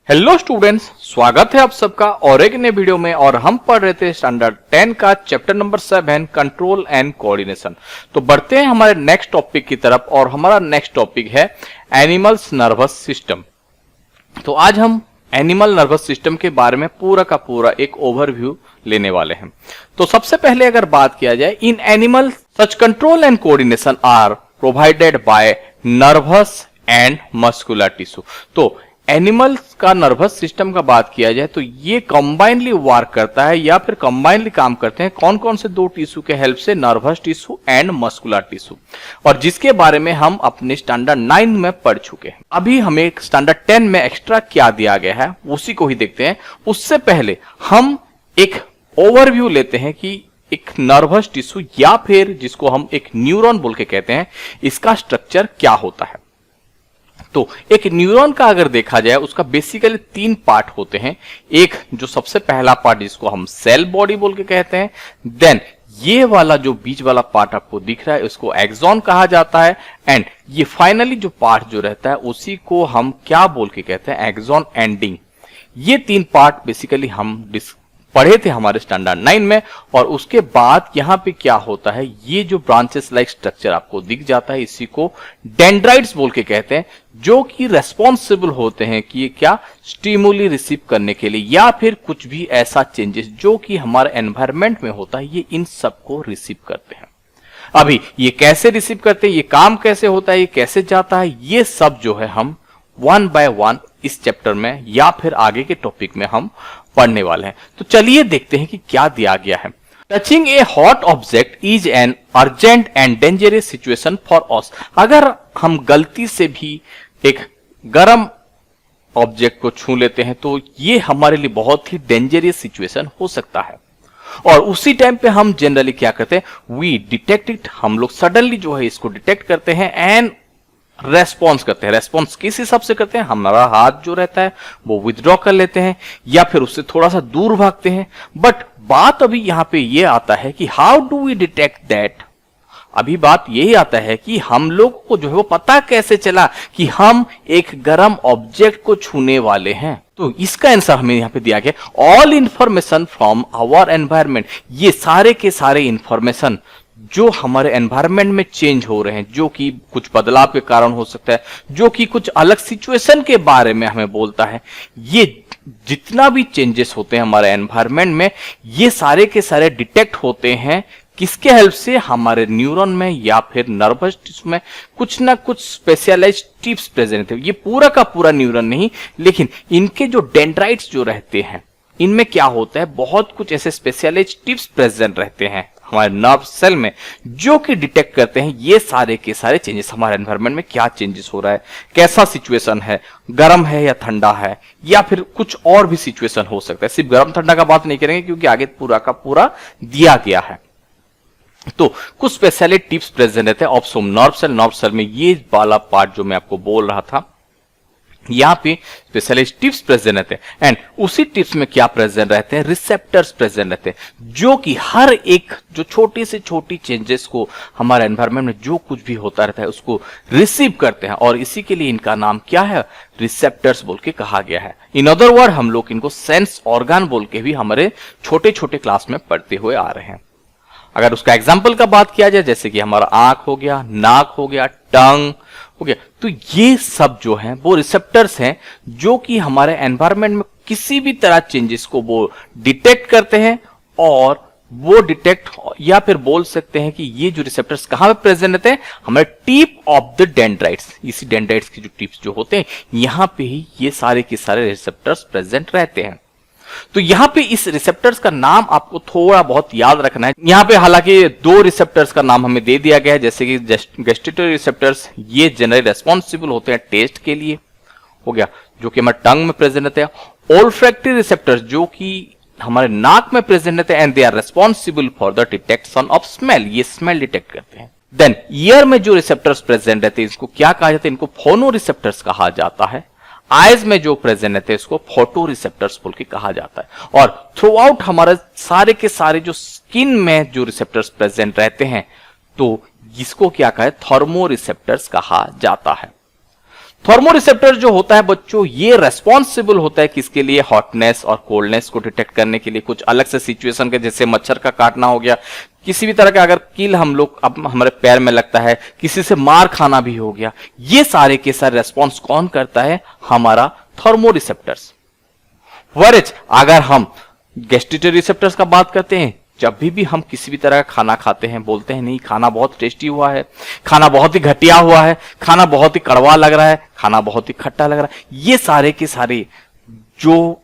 Hello students, स्वागत है आप सबका और एक नए वीडियो में। और हम पढ़ रहे थे स्टैंडर्ड 10 का chapter number 7 control and coordination. तो बढ़ते हैं हमारे नेक्स्ट टॉपिक की तरफ और हमारा नेक्स्ट टॉपिक है एनिमल्स नर्वस सिस्टम। तो आज हम एनिमल नर्वस सिस्टम के बारे में पूरा का पूरा एक ओवरव्यू लेने वाले हैं। तो सबसे पहले अगर बात किया जाए, in animal such control and coordination are provided by nervous and muscular tissue. तो एनिमल्स का नर्वस सिस्टम का बात किया जाए तो ये कंबाइनली वर्क करता है या फिर कंबाइनली काम करते हैं कौन कौन से दो टिश्यू के हेल्प से, nervous tissue and muscular tissue, और जिसके बारे में हम अपने स्टैंडर्ड 9 में पढ़ चुके हैं। अभी हमें स्टैंडर्ड 10 में एक्स्ट्रा क्या दिया गया है उसी को ही देखते हैं। उससे पहले हम एक ओवरव्यू लेते हैं कि एक नर्वस टिश्यू या फिर जिसको हम एक न्यूरॉन बोल के कहते हैं, इसका स्ट्रक्चर क्या होता है। तो एक न्यूरॉन का अगर देखा जाए उसका बेसिकली 3 पार्ट होते हैं। एक जो सबसे पहला पार्ट जिसको हम सेल बॉडी बोल के कहते हैं, देन ये वाला जो बीच वाला पार्ट आपको दिख रहा है उसको एक्सॉन कहा जाता है, एंड ये फाइनली जो पार्ट जो रहता है उसी को हम क्या बोल के कहते हैं, एक्सॉन एंडिंग। ये 3 पार्ट बेसिकली हम पढ़े थे हमारे स्टैंडर्ड 9 में। और उसके बाद यहाँ पे क्या होता है, ये जो ब्रांचेस लाइक स्ट्रक्चर आपको दिख जाता है इसी को डेंड्राइट्स बोल के कहते हैं, जो कि रेस्पॉन्सिबल होते हैं कि ये क्या स्टिमुली रिसीव करने के लिए या फिर कुछ भी ऐसा चेंजेस जो कि हमारे एनवायरमेंट में होता है, ये इन सबको रिसीव करते हैं। अभी ये कैसे रिसीव करते हैं, ये काम कैसे होता है, ये कैसे जाता है, ये सब जो है हम 1 बाय 1 इस चैप्टर में या फिर आगे के टॉपिक में हम पढ़ने वाले हैं। तो चलिए देखते हैं कि क्या दिया गया है। Touching A hot object is an urgent and dangerous situation for us. अगर हम गलती से भी एक गर्म ऑब्जेक्ट को छू लेते हैं तो ये हमारे लिए बहुत ही डेंजरस सिचुएशन हो सकता है। और उसी टाइम पे हम जनरली क्या करते हैं, वी डिटेक्ट इट, हम लोग सडनली जो है इसको डिटेक्ट करते हैं एंड रेस्पॉन्स करते हैं। रेस्पॉन्स किस हिसाब से करते हैं, हमारा हाथ जो रहता है वो विथड्रॉ कर लेते हैं या फिर उससे थोड़ा सा दूर भागते हैं। बट बात अभी यहां पे ये आता है कि how do we detect that. अभी बात यही आता है कि हम लोग को जो है वो पता कैसे चला कि हम एक गर्म ऑब्जेक्ट को छूने वाले हैं। तो इसका आंसर हमें यहां पे दिया गया, all information from our environment. ये सारे के सारे इंफॉर्मेशन जो हमारे एनवायरमेंट में चेंज हो रहे हैं, जो कि कुछ बदलाव के कारण हो सकता है, जो कि कुछ अलग सिचुएशन के बारे में हमें बोलता है, ये जितना भी चेंजेस होते हैं हमारे एनवायरमेंट में, ये सारे के सारे डिटेक्ट होते हैं किसके हेल्प से, हमारे न्यूरॉन में या फिर नर्वस टिश्यू में कुछ ना कुछ स्पेशलाइज्ड टिप्स प्रेजेंट है। ये पूरा का पूरा न्यूरॉन नहीं, लेकिन इनके जो डेंड्राइट्स जो रहते हैं इनमें क्या होता है, बहुत कुछ ऐसे स्पेशलाइज्ड टिप्स प्रेजेंट रहते हैं हमारे नर्व सेल में, जो कि डिटेक्ट करते हैं ये सारे के सारे चेंजेस, हमारे एनवायरमेंट में क्या चेंजेस हो रहा है, कैसा सिचुएशन है, गर्म है या ठंडा है, या फिर कुछ और भी सिचुएशन हो सकता है। सिर्फ गर्म ठंडा का बात नहीं करेंगे क्योंकि आगे पूरा का पूरा दिया गया है। तो कुछ स्पेशलिस्ट टिप्स प्रेजेंट रहते हैं ऑफ नर्व सेल में। ये वाला पार्ट जो मैं आपको बोल रहा था, यहाँ पे स्पेशलिस्ट टिप्स प्रेजेंट रहते हैं एंड उसी टिप्स में क्या प्रेजेंट रहते हैं, रिसेप्टर्स प्रेजेंट रहते हैं, जो कि हर एक जो छोटी से छोटी चेंजेस को हमारे एनवायरमेंट में जो कुछ भी होता रहता है उसको रिसीव करते हैं। और इसी के लिए इनका नाम क्या है, रिसेप्टर्स बोल के कहा गया है। इन अदर वर्ड हम लोग इनको सेंस ऑर्गन बोल के भी हमारे छोटे छोटे क्लास में पढ़ते हुए आ रहे हैं। अगर उसका एग्जाम्पल का बात किया जाए, जैसे कि हमारा आंख हो गया, नाक हो गया, टंग हो गया, तो ये सब जो है वो रिसेप्टर्स हैं जो कि हमारे एनवायरमेंट में किसी भी तरह चेंजेस को वो डिटेक्ट करते हैं। और वो डिटेक्ट या फिर बोल सकते हैं कि ये जो रिसेप्टर्स कहां पे प्रेजेंट रहते हैं, हमारे टिप ऑफ द डेंड्राइट्स। इसी डेंड्राइट्स की जो टिप्स जो होते हैं यहां पे ही ये सारे के सारे रिसेप्टर्स प्रेजेंट रहते हैं। तो यहां पे इस रिसेप्टर्स का नाम आपको थोड़ा बहुत याद रखना है। यहां पे हालांकि 2 रिसेप्टर्स का नाम हमें दे दिया गया है, जैसे कि गस्टेटरी रिसेप्टर्स, ये जनरली रेस्पॉन्सिबल होते हैं टेस्ट के लिए, हो गया, जो कि हमारे टंग में प्रेजेंट रहते हैं। ओल्फैक्टरी रिसेप्टर्स जो कि हमारे नाक में प्रेजेंट रहते हैं and they are responsible for the detection of smell, ये स्मेल डिटेक्ट करते हैं। देन ईयर में जो रिसेप्टर्स प्रेजेंट रहते हैं इसको क्या कहा जाता है, इनको फोनो रिसेप्टर्स कहा जाता है। आइज में जो प्रेजेंट रहते हैं इसको फोटो रिसेप्टर्स बोल के कहा जाता है। और थ्रू आउट हमारे सारे के सारे जो स्किन में जो रिसेप्टर्स प्रेजेंट रहते हैं तो इसको क्या कहा है, थर्मो रिसेप्टर्स कहा जाता है। थर्मोरिसेप्टर जो होता है बच्चों, ये रेस्पॉन्सिबल होता है किसके लिए, हॉटनेस और कोल्डनेस को डिटेक्ट करने के लिए। कुछ अलग से सिचुएशन के, जैसे मच्छर का काटना हो गया, किसी भी तरह का अगर कील हम लोग अब हमारे पैर में लगता है, किसी से मार खाना भी हो गया, ये सारे के सारे रेस्पॉन्स कौन करता है, हमारा थर्मोरिसेप्टर्स। वरच अगर हम गैस्ट्रेटरी रिसेप्टर्स का बात करते हैं, जब भी हम किसी भी तरह का खाना खाते हैं, बोलते हैं नहीं खाना बहुत टेस्टी हुआ है, खाना बहुत ही घटिया हुआ है, खाना बहुत ही कड़वा लग रहा है, खाना बहुत ही खट्टा लग रहा है, ये सारे के सारे जो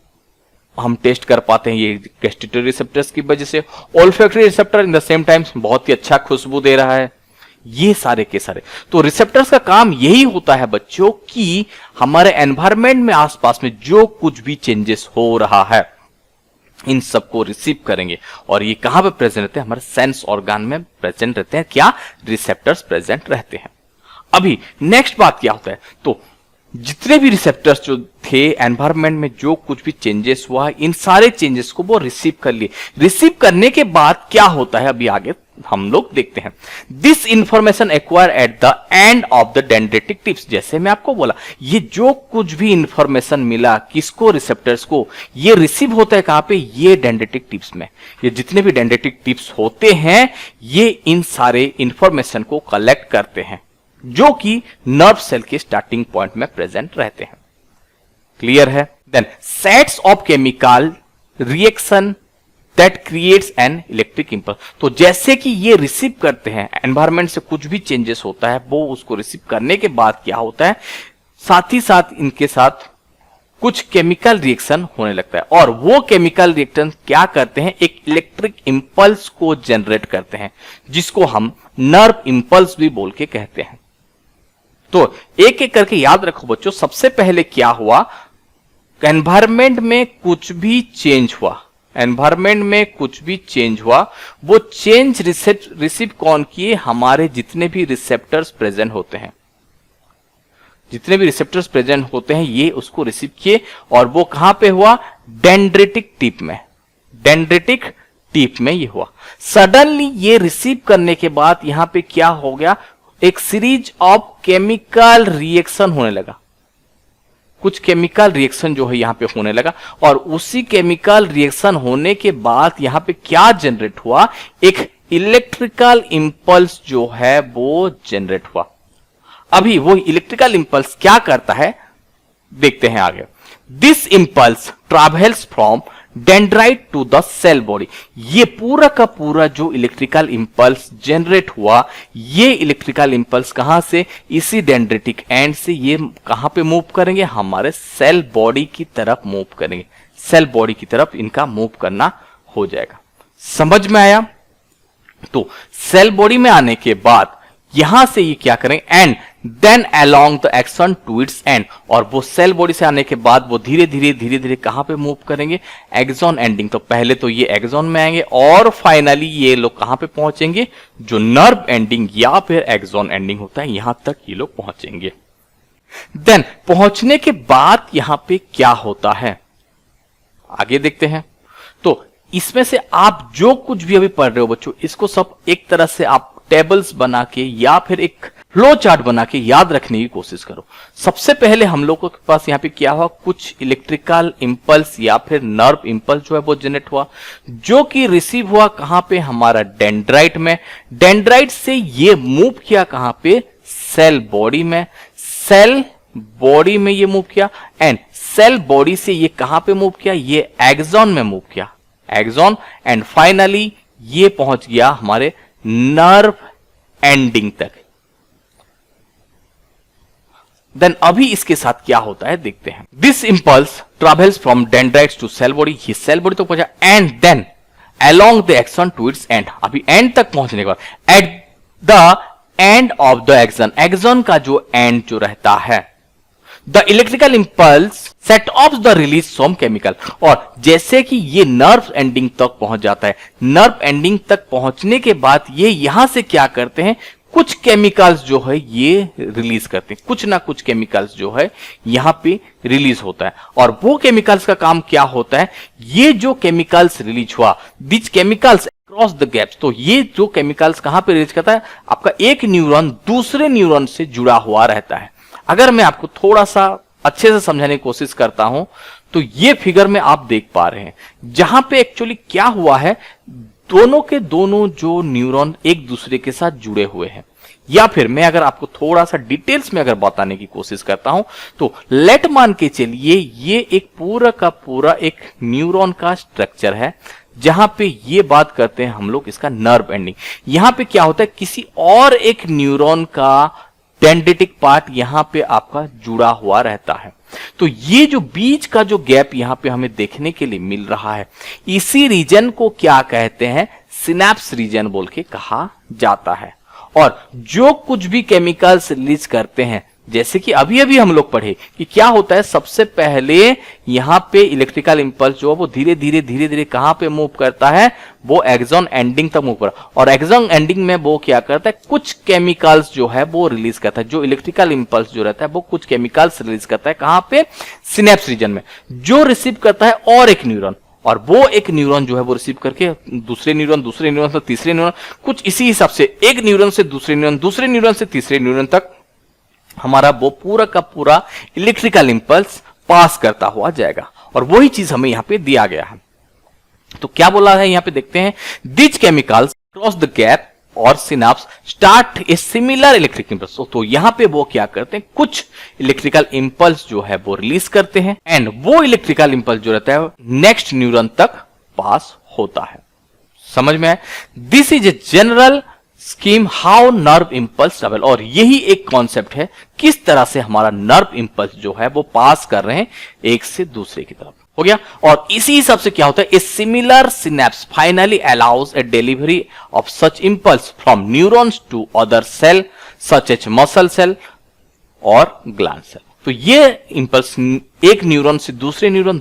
हम टेस्ट कर पाते हैं ये गैस्ट्रेटरी रिसेप्टर्स की वजह से। Olfactory receptor in the same time बहुत ही अच्छा खुशबू दे रहा है, ये सारे के सारे। तो रिसेप्टर्स का काम यही होता है बच्चों कि हमारे एनवायरनमेंट में, आसपास में जो कुछ भी चेंजेस हो रहा है, इन सबको रिसीव करेंगे। और ये कहां पे प्रेजेंट रहते हैं, हमारे सेंस ऑर्गन में प्रेजेंट रहते हैं। क्या, रिसेप्टर्स प्रेजेंट रहते हैं। अभी नेक्स्ट बात क्या होता है, तो जितने भी रिसेप्टर्स जो थे एनवायरनमेंट में, जो कुछ भी चेंजेस हुआ, इन सारे चेंजेस को वो रिसीव कर लिए। रिसीव करने के बाद क्या होता है, अभी आगे हम लोग देखते हैं। This information acquire eight the end of the dendritic tips. जैसे मैं आपको बोला, ये जो कुछ भी इंफॉर्मेशन मिला किसको, रिसेप्टर्स को, ये रिसीव होता है कहां पे, ये डेंड्रेटिक टिप्स में। ये जितने भी डेंड्रेटिक टिप्स होते हैं, ये इन सारे इंफॉर्मेशन को कलेक्ट करते हैं, जो कि नर्व सेल के स्टार्टिंग पॉइंट में प्रेजेंट रहते हैं। क्लियर है। Then sets of chemical reaction that creates an electric impulse. तो जैसे कि ये रिसीव करते हैं, एनवायरनमेंट से कुछ भी चेंजेस होता है, वो उसको रिसीव करने के बाद क्या होता है, साथ ही साथ इनके साथ कुछ केमिकल रिएक्शन होने लगता है। और वो केमिकल रिएक्शन क्या करते हैं, एक इलेक्ट्रिक इंपल्स को जनरेट करते हैं, जिसको हम नर्व इंपल्स भी बोल के कहते हैं। तो एक एक करके याद रखो बच्चों। सबसे पहले क्या हुआ, एनवायरनमेंट में कुछ भी चेंज हुआ, एनवायरनमेंट में कुछ भी चेंज हुआ, वो चेंज रिसीव कौन किए, हमारे जितने भी रिसेप्टर्स प्रेजेंट होते हैं, जितने भी रिसेप्टर्स प्रेजेंट होते हैं, ये उसको रिसीव किए। और वो कहां पे हुआ, डेंड्रेटिक टिप में। डेंड्रेटिक टिप में ये हुआ। सडनली ये रिसीव करने के बाद यहां पे क्या हो गया, एक सीरीज ऑफ केमिकल रिएक्शन होने लगा। कुछ केमिकल रिएक्शन जो है यहां पे होने लगा, और उसी केमिकल रिएक्शन होने के बाद यहां पे क्या जनरेट हुआ, एक इलेक्ट्रिकल इंपल्स जो है वो जनरेट हुआ। अभी वो इलेक्ट्रिकल इंपल्स क्या करता है, देखते हैं आगे। This impulse travels from dendrite to the cell body. ये पूरा का पूरा जो इलेक्ट्रिकल इंपल्स जनरेट हुआ, ये इलेक्ट्रिकल इंपल्स कहां से, इसी डेंड्रेटिक एंड से ये कहां पे मूव करेंगे, हमारे सेल बॉडी की तरफ मूव करेंगे। सेल बॉडी की तरफ इनका मूव करना हो जाएगा। समझ में आया। तो सेल बॉडी में आने के बाद यहां से ये क्या करें, and then along the axon to its end. और वो सेल बॉडी से आने के बाद वो धीरे धीरे कहां पे मूव करेंगे, एक्सॉन एंडिंग। तो पहले तो ये एक्सॉन में आएंगे और फाइनली ये लोग कहां पे पहुंचेंगे, जो नर्व एंडिंग या फिर एक्सॉन एंडिंग होता है, यहां तक ये लोग पहुंचेंगे। देन पहुंचने के बाद यहां पे क्या होता है, आगे देखते हैं। तो इसमें से आप जो कुछ भी अभी पढ़ रहे हो बच्चों, इसको सब एक तरह से आप टेबल्स बना के या फिर एक फ्लो चार्ट बना के याद रखने की कोशिश करो। सबसे पहले हम लोगों के पास यहाँ पे क्या हुआ, कुछ इलेक्ट्रिकल इंपल्स या फिर नर्व इंपल्स जो है वो जनरेट हुआ, जो कि रिसीव हुआ कहां पे, हमारा डेंड्राइट में। डेंड्राइट से ये मूव किया कहां पे, सेल बॉडी में। सेल बॉडी में ये मूव किया, एंड सेल बॉडी से ये कहां पे मूव किया, ये एक्सॉन में मूव किया, एक्सॉन। एंड फाइनली ये पहुंच गया हमारे नर्व एंडिंग तक। देन अभी इसके साथ क्या होता है देखते हैं। This impulse travels from dendrites to cell body. ये सेल बॉडी तक पहुंचा, and then along the axon to its end. अभी एंड तक पहुंचने के बाद at the end of the axon, axon का जो एंड जो रहता है, the electrical impulse set off the release some chemical. और जैसे कि ये नर्व एंडिंग तक पहुंच जाता है, नर्व एंडिंग तक पहुंचने के बाद ये यहां से क्या करते हैं, कुछ केमिकल्स जो है ये रिलीज करते हैं, कुछ ना कुछ केमिकल्स जो है यहां पे रिलीज होता है। और वो केमिकल्स का काम क्या होता है, ये जो केमिकल्स रिलीज हुआ, this chemicals cross the gaps. तो ये जो केमिकल्स कहां पे रिलीज करता है, आपका एक न्यूरॉन दूसरे न्यूरॉन से जुड़ा हुआ रहता है। अगर मैं आपको थोड़ा सा अच्छे से समझाने की कोशिश करता हूं तो ये फिगर में आप देख पा रहे हैं, जहां पे एक्चुअली क्या हुआ है, दोनों के दोनों जो न्यूरॉन एक दूसरे के साथ जुड़े हुए हैं। या फिर मैं अगर आपको थोड़ा सा डिटेल्स में अगर बताने की कोशिश करता हूं तो लेट मान के चलिए ये एक पूरा का पूरा एक न्यूरॉन का स्ट्रक्चर है, जहां पे ये बात करते हैं हम लोग इसका नर्व एंडिंग। यहां पे क्या होता है, किसी और एक न्यूरॉन का डेंड्रिटिक पार्ट यहां पे आपका जुड़ा हुआ रहता है। तो ये जो बीच का जो गैप यहां पे हमें देखने के लिए मिल रहा है, इसी रीजन को क्या कहते हैं, सिनेप्स रीजन बोल के कहा जाता है। और जो कुछ भी केमिकल्स रिलीज करते हैं, जैसे कि अभी अभी हम लोग पढ़े कि क्या होता है, सबसे पहले यहां पे इलेक्ट्रिकल इंपल्स जो है वो धीरे धीरे कहां पे मूव करता है, वो एक्सॉन एंडिंग तक मूव करता है। और एक्सॉन एंडिंग में वो क्या करता है, कुछ केमिकल्स जो है वो रिलीज करता है। जो इलेक्ट्रिकल इंपल्स जो रहता है वो कुछ केमिकल्स रिलीज करता है, कहां पे, सिनेप्स रीजन में, जो रिसीव करता है और एक न्यूरॉन। और वो एक न्यूरॉन जो है वो रिसीव करके दूसरे न्यूरॉन से तीसरे न्यूरॉन, कुछ इसी हिसाब से एक न्यूरॉन से दूसरे न्यूरॉन से तीसरे न्यूरॉन तक हमारा वो पूरा का पूरा इलेक्ट्रिकल इंपल्स पास करता हुआ जाएगा। और वही चीज हमें यहां पे दिया गया है। तो क्या बोला है यहां पे, देखते हैं, this chemicals cross the gap और synapse start a similar electric impulse. तो यहां पे वो क्या करते हैं, कुछ इलेक्ट्रिकल इंपल्स जो है वो रिलीज करते हैं, एंड वो इलेक्ट्रिकल इंपल्स जो रहता है नेक्स्ट न्यूरॉन तक पास होता है। समझ में आया? This is a general scheme how nerve impulse travel. और यही एक कॉन्सेप्ट है किस तरह से हमारा नर्व इंपल्स जो है वो पास कर रहे हैं एक से दूसरे की तरफ। हो गया। और इसी हिसाब से क्या होता है, a similar synapse finally allows a delivery of such impulse from neurons to other cell such as muscle cell और ग्लैंड सेल। तो ये इंपल्स एक न्यूरॉन से दूसरे न्यूरॉन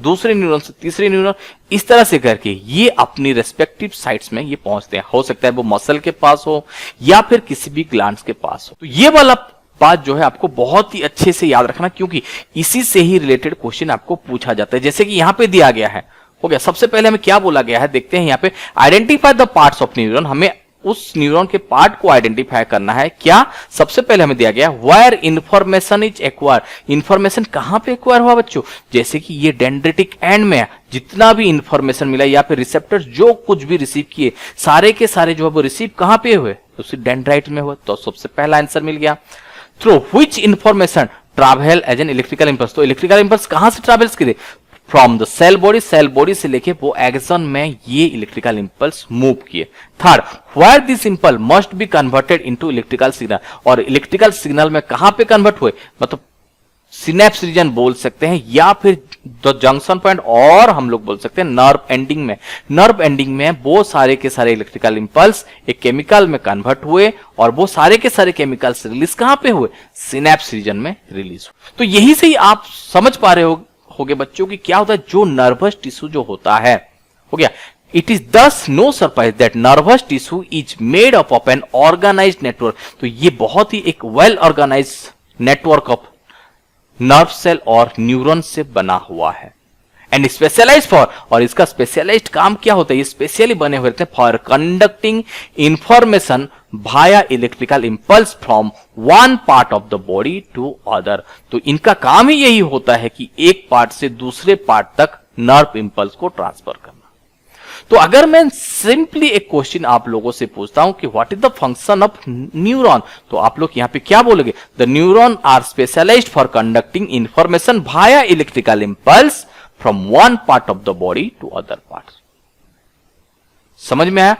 से तीसरे न्यूरॉन, इस तरह से करके ये अपनी रेस्पेक्टिव साइट्स में ये पहुंचते हैं। हो सकता है वो मसल के पास हो या फिर किसी भी ग्लैंड्स के पास हो। तो ये वाला बात जो है आपको बहुत ही अच्छे से याद रखना, क्योंकि इसी से ही रिलेटेड क्वेश्चन आपको पूछा जाता है। जैसे कि यहां पे दिया गया है, हो गया, सबसे पहले हमें क्या बोला गया है, देखते हैं यहां पे, identify the parts of neuron. हमें उस न्यूरॉन के पार्ट को आइडेंटिफाई करना है। क्या, सबसे पहले हमें दिया गया where information is acquire. Information कहां पे एक्वायर हुआ बच्चों, जैसे कि ये डेंड्रिटिक एंड में जितना भी इंफॉर्मेशन मिला या फिर रिसेप्टर्स जो कुछ भी रिसीव किए, सारे के सारे जो है वो रिसीव कहां पे हुए, उसी डेंड्राइट में हुए। तो सबसे पहला आंसर मिल गया। Through which information travel as an electrical impulse. तो इलेक्ट्रिकल इंपल्स कहां से ट्रैवल्स किए, फ्रॉम द सेल बॉडी से लेके वो एक्सन में ये इलेक्ट्रिकल इंपल्स मूव किए। Third, where this impulse must be converted into electrical signal. और इलेक्ट्रिकल सिग्नल में कहां पे कन्वर्ट हुए, मतलब सिनेप्स रीजन बोल सकते हैं या फिर द जंक्शन पॉइंट, और हम लोग बोल सकते हैं नर्व एंडिंग में। नर्व एंडिंग में वो सारे के सारे इलेक्ट्रिकल इंपल्स एक केमिकल में कन्वर्ट हुए, और वो सारे के सारे केमिकल्स रिलीज कहां पे हुए, सिनेप्स रीजन में रिलीज हुए। तो यही से ही आप समझ पा रहे होगे बच्चों कि क्या होता है, जो नर्वस टिश्यू जो होता है, हो गया, it is thus no surprise that nervous tissue is made up of an organised network. तो ये बहुत ही एक well organised network of nerve cell और न्यूरॉन से बना हुआ है, एंड स्पेशलाइज फॉर, और इसका स्पेशलाइज्ड काम क्या होता है, ये स्पेशली बने हुए रहते हैं for conducting information via electrical impulse from one part of the body to other. तो इनका काम ही यही होता है कि एक पार्ट से दूसरे पार्ट तक नर्व इंपल्स को ट्रांसफर करना। तो अगर मैं सिंपली एक क्वेश्चन आप लोगों से पूछता हूं कि what is the function of neuron, तो आप लोग यहां पे क्या बोलोगे, the neuron are specialised for conducting information via electrical impulse from one part of the body to other part. समझ में आया?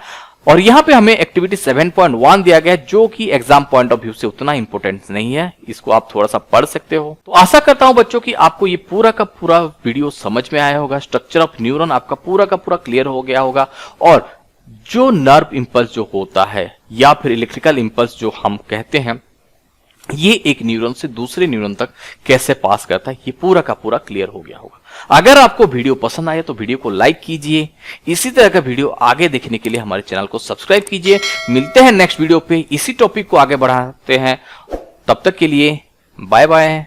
और यहां पे हमें एक्टिविटी 7.1 दिया गया है, जो कि एग्जाम पॉइंट ऑफ व्यू से उतना इंपॉर्टेंट नहीं है, इसको आप थोड़ा सा पढ़ सकते हो। तो आशा करता हूं बच्चों कि आपको ये पूरा का पूरा वीडियो समझ में आया होगा, स्ट्रक्चर ऑफ न्यूरॉन आपका पूरा का पूरा क्लियर हो गया होगा, और जो नर्व इंपल्स जो होता है या फिर इलेक्ट्रिकल इंपल्स जो हम कहते हैं, ये एक न्यूरॉन से दूसरे न्यूरॉन तक कैसे पास करता है, ये पूरा का पूरा क्लियर हो गया होगा। अगर आपको वीडियो पसंद आया तो वीडियो को लाइक कीजिए, इसी तरह का वीडियो आगे देखने के लिए हमारे चैनल को सब्सक्राइब कीजिए। मिलते हैं नेक्स्ट वीडियो पे, इसी टॉपिक को आगे बढ़ाते हैं। तब तक के लिए बाय बाय।